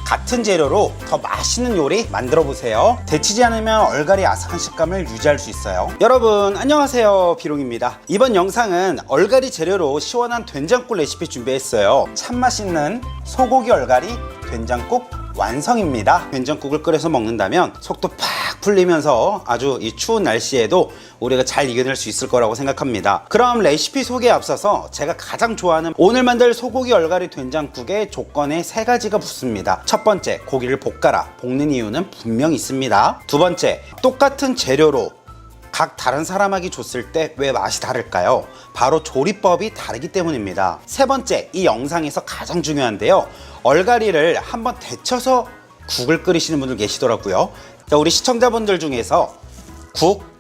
같은 재료로 더 맛있는 요리 만들어 보세요. 데치지 않으면 얼갈이 아삭한 식감을 유지할 수 있어요. 여러분 안녕하세요, 비롱입니다. 이번 영상은 얼갈이 재료로 시원한 된장국 레시피 준비했어요. 참 맛있는 소고기 얼갈이 된장국 완성입니다. 된장국을 끓여서 먹는다면 속도 팍 풀리면서 아주 이 추운 날씨에도 우리가 잘 이겨낼 수 있을 거라고 생각합니다. 그럼 레시피 소개에 앞서서 제가 가장 좋아하는 오늘 만들 소고기 얼갈이 된장국의 조건에 3가지가 붙습니다. 첫 번째, 고기를 볶아라. 볶는 이유는 분명히 있습니다. 두 번째, 똑같은 재료로 각 다른 사람에게 줬을 때 왜 맛이 다를까요? 바로 조리법이 다르기 때문입니다. 세 번째, 이 영상에서 가장 중요한데요, 얼갈이를 한번 데쳐서 국을 끓이시는 분들 계시더라고요. 우리 시청자분들 중에서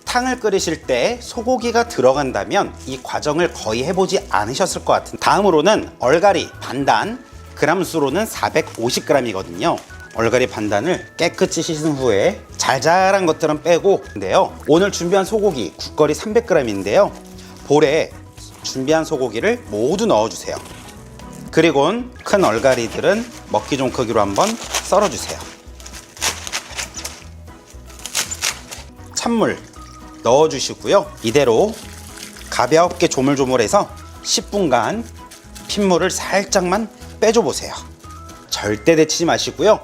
탕을 끓이실 때 소고기가 들어간다면 이 과정을 거의 해보지 않으셨을 것 같은. 다음으로는 얼갈이 반단, 그람수로는 450g이거든요 얼갈이 반단을 깨끗이 씻은 후에 잘잘한 것들은 빼고, 근데요, 오늘 준비한 소고기 국거리 300g인데요 볼에 준비한 소고기를 모두 넣어주세요. 그리고 큰 얼갈이들은 먹기 좋은 크기로 한번 썰어주세요. 찬물 넣어주시고요, 이대로 가볍게 조물조물해서 10분간 핏물을 살짝만 빼줘 보세요. 절대 데치지 마시고요.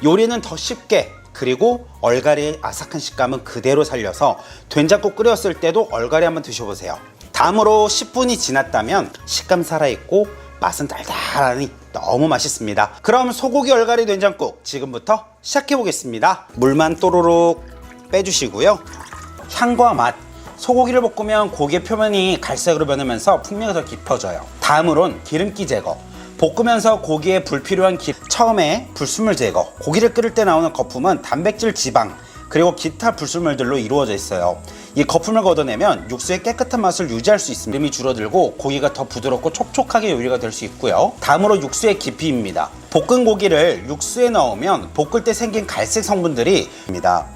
요리는 더 쉽게, 그리고 얼갈이의 아삭한 식감은 그대로 살려서 된장국 끓였을 때도 얼갈이 한번 드셔보세요. 다음으로 10분이 지났다면 식감 살아있고 맛은 달달하니 너무 맛있습니다. 그럼 소고기 얼갈이 된장국 지금부터 시작해 보겠습니다. 물만 또로록 빼주시고요. 향과 맛, 소고기를 볶으면 고기의 표면이 갈색으로 변하면서 풍미가 더 깊어져요. 다음으론 기름기 제거, 볶으면서 고기에 불필요한 처음에 불순물 제거. 고기를 끓일 때 나오는 거품은 단백질, 지방, 그리고 기타 불순물들로 이루어져 있어요. 이 거품을 걷어내면 육수의 깨끗한 맛을 유지할 수 있습니다. 기름이 줄어들고 고기가 더 부드럽고 촉촉하게 요리가 될 수 있고요. 다음으로 육수의 깊이입니다. 볶은 고기를 육수에 넣으면 볶을 때 생긴 갈색 성분들이 입니다.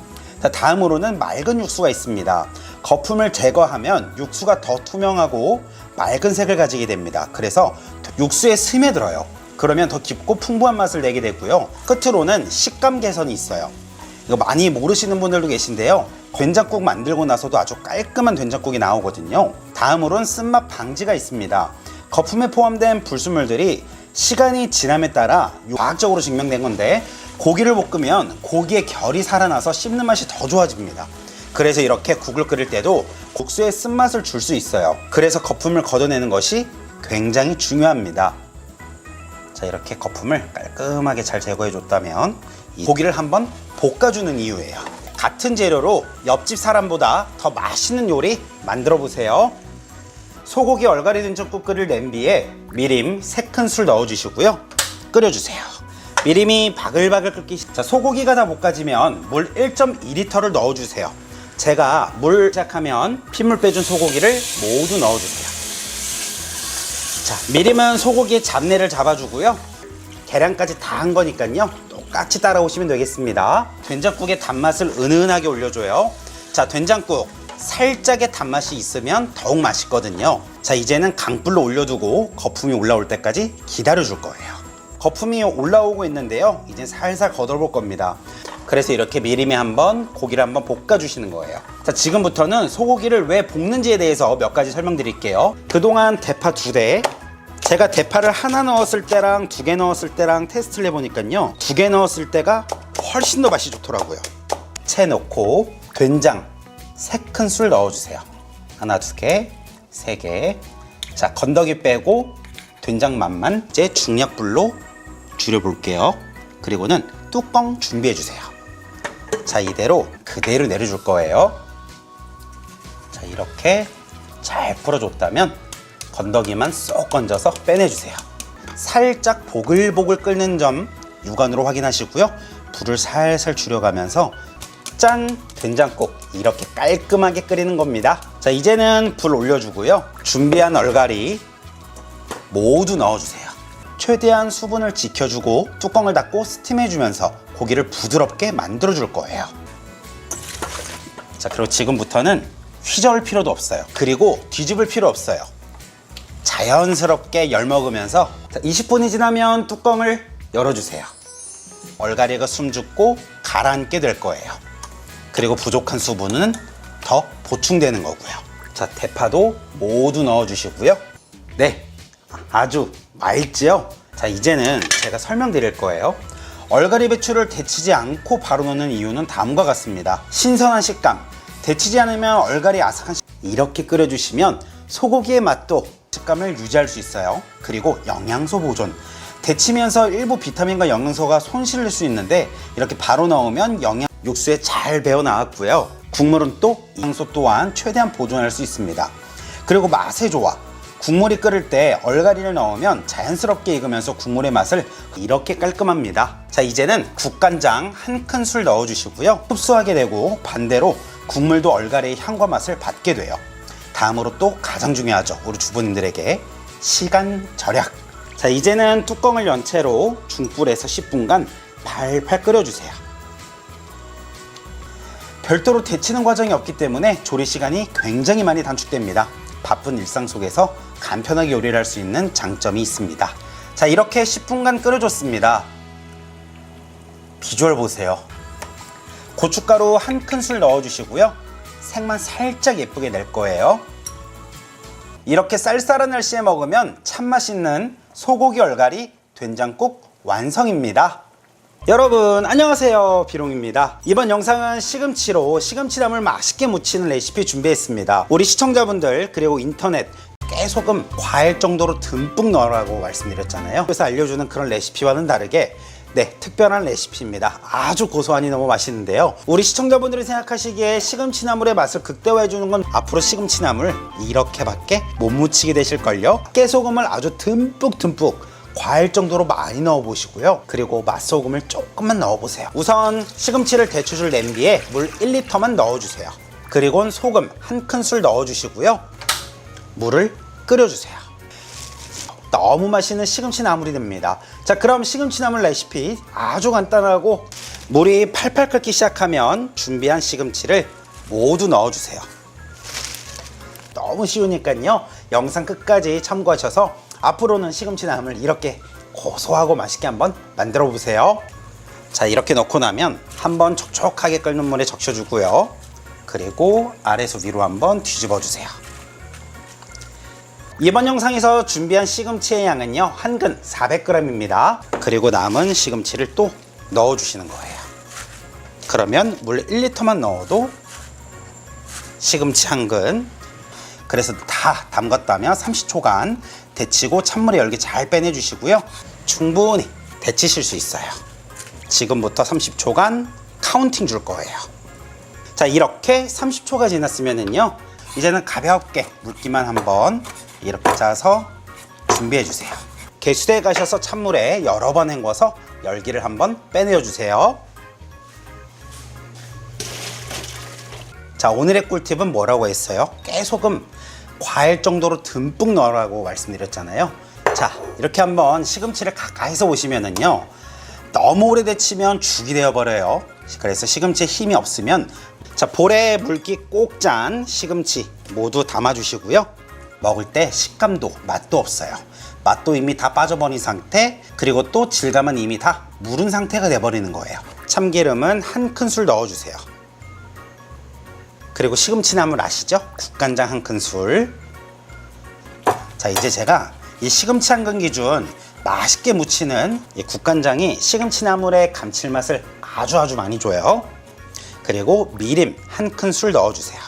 다음으로는 맑은 육수가 있습니다. 거품을 제거하면 육수가 더 투명하고 맑은 색을 가지게 됩니다. 그래서 육수에 스며들어요. 그러면 더 깊고 풍부한 맛을 내게 되고요. 끝으로는 식감 개선이 있어요. 이거 많이 모르시는 분들도 계신데요, 된장국 만들고 나서도 아주 깔끔한 된장국이 나오거든요. 다음으로는 쓴맛 방지가 있습니다. 거품에 포함된 불순물들이 시간이 지남에 따라 과학적으로 증명된 건데, 고기를 볶으면 고기의 결이 살아나서 씹는 맛이 더 좋아집니다. 그래서 이렇게 국을 끓일 때도 국수에 쓴맛을 줄 수 있어요. 그래서 거품을 걷어내는 것이 굉장히 중요합니다. 자, 이렇게 거품을 깔끔하게 잘 제거해 줬다면 이 고기를 한번 볶아주는 이유예요. 같은 재료로 옆집 사람보다 더 맛있는 요리 만들어 보세요. 소고기 얼갈이 된장국 끓일 냄비에 미림 3큰술 넣어주시고요, 끓여주세요. 미림이 바글바글 끓기. 자, 소고기가 다 볶아지면 물 1.2L를 넣어주세요. 제가 물 시작하면 핏물 빼준 소고기를 모두 넣어주세요. 자, 미림은 소고기의 잡내를 잡아주고요, 계량까지 다 한 거니까요 똑같이 따라오시면 되겠습니다. 된장국의 단맛을 은은하게 올려줘요. 자, 된장국 살짝의 단맛이 있으면 더욱 맛있거든요. 자, 이제는 강불로 올려두고 거품이 올라올 때까지 기다려줄 거예요. 거품이 올라오고 있는데요, 이제 살살 걷어볼 겁니다. 그래서 이렇게 미림에 한번 고기를 한번 볶아주시는 거예요. 자, 지금부터는 소고기를 왜 볶는지에 대해서 몇 가지 설명드릴게요. 그동안 대파 2대, 제가 대파를 하나 넣었을 때랑 2개 넣었을 때랑 테스트를 해보니까요, 2개 넣었을 때가 훨씬 더 맛이 좋더라고요. 채 넣고 된장 3큰술 넣어주세요. 하나, 2개, 3개. 자, 건더기 빼고 된장 맛만 이제 중약불로 줄여볼게요. 그리고는 뚜껑 준비해주세요. 자, 이대로 그대로 내려줄 거예요. 자, 이렇게 잘 풀어줬다면 건더기만 쏙 건져서 빼내주세요. 살짝 보글보글 끓는 점 육안으로 확인하시고요. 불을 살살 줄여가면서 짠! 된장국 이렇게 깔끔하게 끓이는 겁니다. 자, 이제는 불 올려주고요, 준비한 얼갈이 모두 넣어주세요. 최대한 수분을 지켜주고 뚜껑을 닫고 스팀해주면서 고기를 부드럽게 만들어줄 거예요. 자, 그리고 지금부터는 휘저을 필요도 없어요. 그리고 뒤집을 필요 없어요. 자연스럽게 열 먹으면서 20분이 지나면 뚜껑을 열어주세요. 얼갈이가 숨죽고 가라앉게 될 거예요. 그리고 부족한 수분은 더 보충되는 거고요. 자, 대파도 모두 넣어주시고요. 네, 아주 맛있지요? 자, 이제는 제가 설명드릴 거예요. 얼갈이 배추를 데치지 않고 바로 넣는 이유는 다음과 같습니다. 신선한 식감, 데치지 않으면 얼갈이 아삭한 이렇게 끓여주시면 소고기의 맛도 식감을 유지할 수 있어요. 그리고 영양소 보존, 데치면서 일부 비타민과 영양소가 손실될 수 있는데 이렇게 바로 넣으면 육수에 잘 배어 나왔고요. 국물은 또 영양소 또한 최대한 보존할 수 있습니다. 그리고 맛의 조화, 국물이 끓을 때 얼갈이를 넣으면 자연스럽게 익으면서 국물의 맛을 이렇게 깔끔합니다. 자, 이제는 국간장 1큰술 넣어주시고요. 흡수하게 되고 반대로 국물도 얼갈이의 향과 맛을 받게 돼요. 다음으로 또 가장 중요하죠. 우리 주부님들에게 시간 절약. 자, 이제는 뚜껑을 연 채로 중불에서 10분간 팔팔 끓여주세요. 별도로 데치는 과정이 없기 때문에 조리 시간이 굉장히 많이 단축됩니다. 바쁜 일상 속에서 간편하게 요리를 할 수 있는 장점이 있습니다. 자, 이렇게 10분간 끓여줬습니다. 비주얼 보세요. 고춧가루 1큰술 넣어주시고요. 색만 살짝 예쁘게 낼 거예요. 이렇게 쌀쌀한 날씨에 먹으면 참 맛있는 소고기 얼갈이 된장국 완성입니다. 여러분 안녕하세요, 비롱입니다. 이번 영상은 시금치로 시금치나물 맛있게 무치는 레시피 준비했습니다. 우리 시청자분들 그리고 인터넷 깨소금 과일 정도로 듬뿍 넣으라고 말씀드렸잖아요. 그래서 알려주는 그런 레시피와는 다르게 특별한 레시피입니다. 아주 고소하니 너무 맛있는데요. 우리 시청자분들이 생각하시기에 시금치나물의 맛을 극대화해주는 건 앞으로 시금치나물 이렇게밖에 못 무치게 되실걸요. 깨소금을 아주 듬뿍 과일 정도로 많이 넣어보시고요. 그리고 맛소금을 조금만 넣어보세요. 우선 시금치를 데쳐줄 냄비에 물 1리터만 넣어주세요. 그리고 소금 1큰술 넣어주시고요. 물을 끓여주세요. 너무 맛있는 시금치나물이 됩니다. 자, 그럼 시금치나물 레시피 아주 간단하고 물이 팔팔 끓기 시작하면 준비한 시금치를 모두 넣어주세요. 너무 쉬우니까요. 영상 끝까지 참고하셔서 앞으로는 시금치나물 이렇게 고소하고 맛있게 한번 만들어 보세요. 자, 이렇게 넣고 나면 한번 촉촉하게 끓는 물에 적셔주고요. 그리고 아래에서 위로 한번 뒤집어 주세요. 이번 영상에서 준비한 시금치의 양은요, 한 근 400g입니다. 그리고 남은 시금치를 또 넣어주시는 거예요. 그러면 물 1리터만 넣어도 시금치 한 근, 그래서 다 담갔다면 30초간 데치고 찬물에 열기 잘 빼내주시고요. 충분히 데치실 수 있어요. 지금부터 30초간 카운팅 줄 거예요. 자, 이렇게 30초가 지났으면은요, 이제는 가볍게 물기만 한번 이렇게 짜서 준비해 주세요. 개수대에 가셔서 찬물에 여러 번 헹궈서 열기를 한번 빼내어 주세요. 자, 오늘의 꿀팁은 뭐라고 했어요? 깨소금 과일 정도로 듬뿍 넣으라고 말씀드렸잖아요. 자, 이렇게 한번 시금치를 가까이서 보시면은요, 너무 오래 데치면 죽이 되어버려요. 그래서 시금치에 힘이 없으면, 자, 볼에 물기 꼭 짠 시금치 모두 담아주시고요. 먹을 때 식감도 맛도 없어요. 맛도 이미 다 빠져버린 상태, 그리고 또 질감은 이미 다 무른 상태가 돼버리는 거예요. 참기름은 1큰술 넣어주세요. 그리고 시금치나물 아시죠? 국간장 1큰술. 자, 이제 제가 이 시금치 한 근 기준 맛있게 무치는 이 국간장이 시금치나물의 감칠맛을 아주 많이 줘요. 그리고 미림 1큰술 넣어주세요.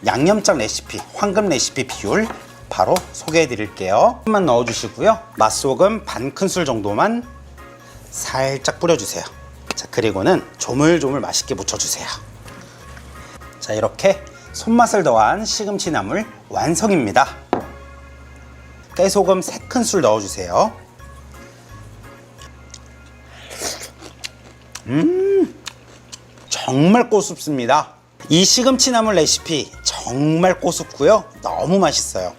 양념장 레시피, 황금 레시피 비율 바로 소개해 드릴게요. 조금만 넣어주시고요. 맛소금 반 큰술 정도만 살짝 뿌려주세요. 자, 그리고는 조물조물 맛있게 무쳐주세요. 자, 이렇게 손맛을 더한 시금치나물 완성입니다. 깨소금 3큰술 넣어주세요. 정말 꼬숩습니다. 이 시금치나물 레시피 정말 꼬숩고요. 너무 맛있어요.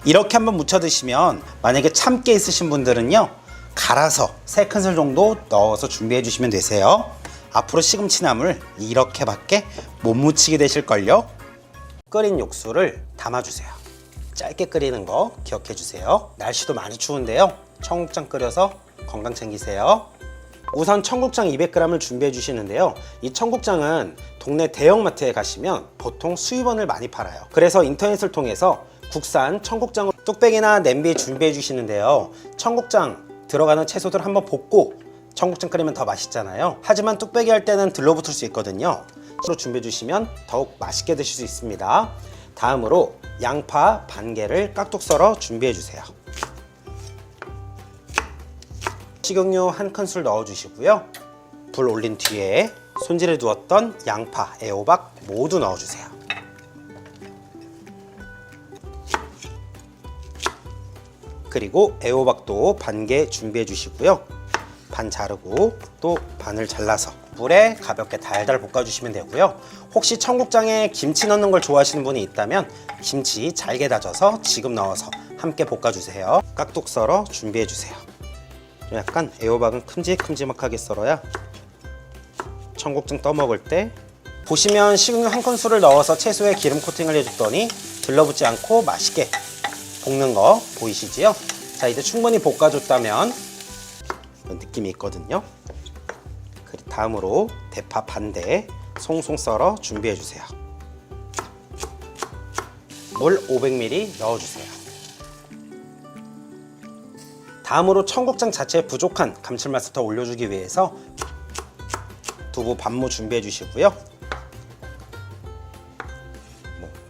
이렇게 한번 무쳐 드시면, 만약에 참깨 있으신 분들은요, 갈아서 3큰술 정도 넣어서 준비해 주시면 되세요. 앞으로 시금치나물 이렇게밖에 못 무치게 되실걸요. 끓인 육수를 담아주세요. 짧게 끓이는 거 기억해 주세요. 날씨도 많이 추운데요, 청국장 끓여서 건강 챙기세요. 우선 청국장 200g을 준비해 주시는데요. 이 청국장은 동네 대형마트에 가시면 보통 수입원을 많이 팔아요. 그래서 인터넷을 통해서 국산 청국장 뚝배기나 냄비 준비해 주시는데요. 청국장 들어가는 채소들 한번 볶고 청국장 끓이면 더 맛있잖아요. 하지만 뚝배기 할 때는 들러붙을 수 있거든요. 으로 준비해 주시면 더욱 맛있게 드실 수 있습니다. 다음으로 양파 반 개를 깍둑 썰어 준비해 주세요. 식용유 1큰술 넣어 주시고요. 불 올린 뒤에 손질해 두었던 양파, 애호박 모두 넣어 주세요. 그리고 애호박도 반 개 준비해 주시고요. 반 자르고 또 반을 잘라서 물에 가볍게 달달 볶아 주시면 되고요. 혹시 청국장에 김치 넣는 걸 좋아하시는 분이 있다면 김치 잘게 다져서 지금 넣어서 함께 볶아 주세요. 깍둑 썰어 준비해 주세요. 약간 애호박은 큼직큼직하게 썰어야 청국장 떠먹을 때 보시면 식용유 1큰술을 넣어서 채소에 기름 코팅을 해줬더니 들러붙지 않고 맛있게 볶는 거 보이시지요? 자, 이제 충분히 볶아줬다면 이런 느낌이 있거든요. 그리고 다음으로 대파 반대 송송 썰어 준비해 주세요. 물 500ml 넣어주세요. 다음으로 청국장 자체에 부족한 감칠맛을 더 올려주기 위해서 두부 반무 준비해 주시고요.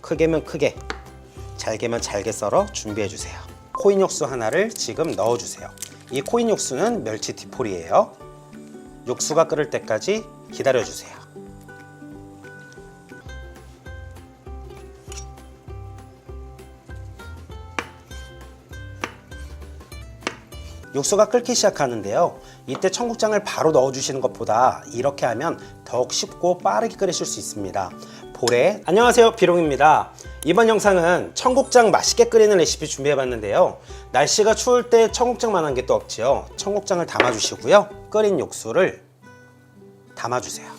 크게면 크게, 잘게면 잘게 썰어 준비해 주세요. 코인 육수 하나를 지금 넣어 주세요. 이 코인 육수는 멸치 티포리예요. 육수가 끓을 때까지 기다려 주세요. 육수가 끓기 시작하는데요. 이때 청국장을 바로 넣어 주시는 것보다 이렇게 하면 더욱 쉽고 빠르게 끓이실 수 있습니다. 볼에 안녕하세요, 비롱입니다. 이번 영상은 청국장 맛있게 끓이는 레시피 준비해 봤는데요. 날씨가 추울 때 청국장만한 게 또 없지요. 청국장을 담아 주시고요. 끓인 육수를 담아 주세요.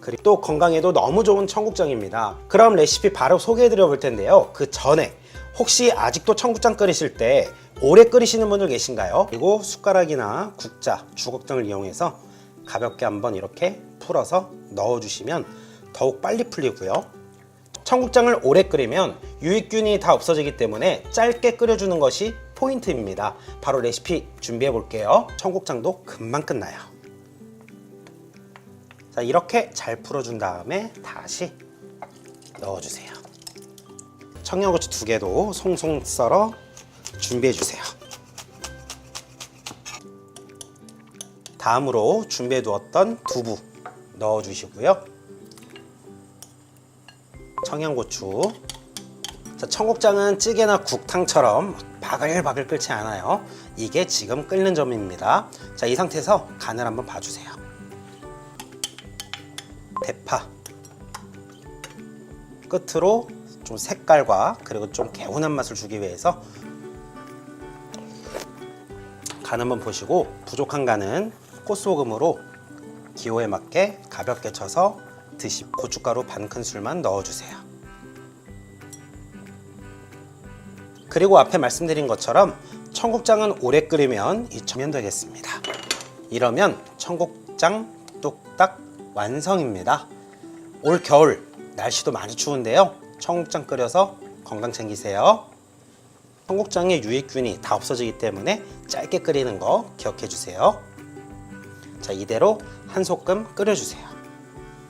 그리고 또 건강에도 너무 좋은 청국장입니다. 그럼 레시피 바로 소개해 드려 볼 텐데요. 그 전에 혹시 아직도 청국장 끓이실 때 오래 끓이시는 분들 계신가요? 그리고 숟가락이나 국자, 주걱 등을 이용해서 가볍게 한번 이렇게 풀어서 넣어주시면 더욱 빨리 풀리고요. 청국장을 오래 끓이면 유익균이 다 없어지기 때문에 짧게 끓여주는 것이 포인트입니다. 바로 레시피 준비해 볼게요. 청국장도 금방 끝나요. 자, 이렇게 잘 풀어준 다음에 다시 넣어주세요. 청양고추 2개도 송송 썰어 준비해 주세요. 다음으로 준비해 두었던 두부 넣어 주시고요. 청양고추. 자, 청국장은 찌개나 국탕처럼 바글바글 끓지 않아요. 이게 지금 끓는 점입니다. 자, 이 상태에서 간을 한번 봐주세요. 대파 끝으로 좀 색깔과 그리고 좀 개운한 맛을 주기 위해서 간 한번 보시고 부족한 간은 꽃소금으로 기호에 맞게 가볍게 쳐서 드시고 고춧가루 반 큰술만 넣어주세요. 그리고 앞에 말씀드린 것처럼 청국장은 오래 끓이면 잊혀면 되겠습니다. 이러면 청국장 뚝딱 완성입니다. 올 겨울 날씨도 많이 추운데요. 청국장 끓여서 건강 챙기세요. 청국장의 유익균이 다 없어지기 때문에 짧게 끓이는 거 기억해 주세요. 자, 이대로 한 소끔 끓여주세요.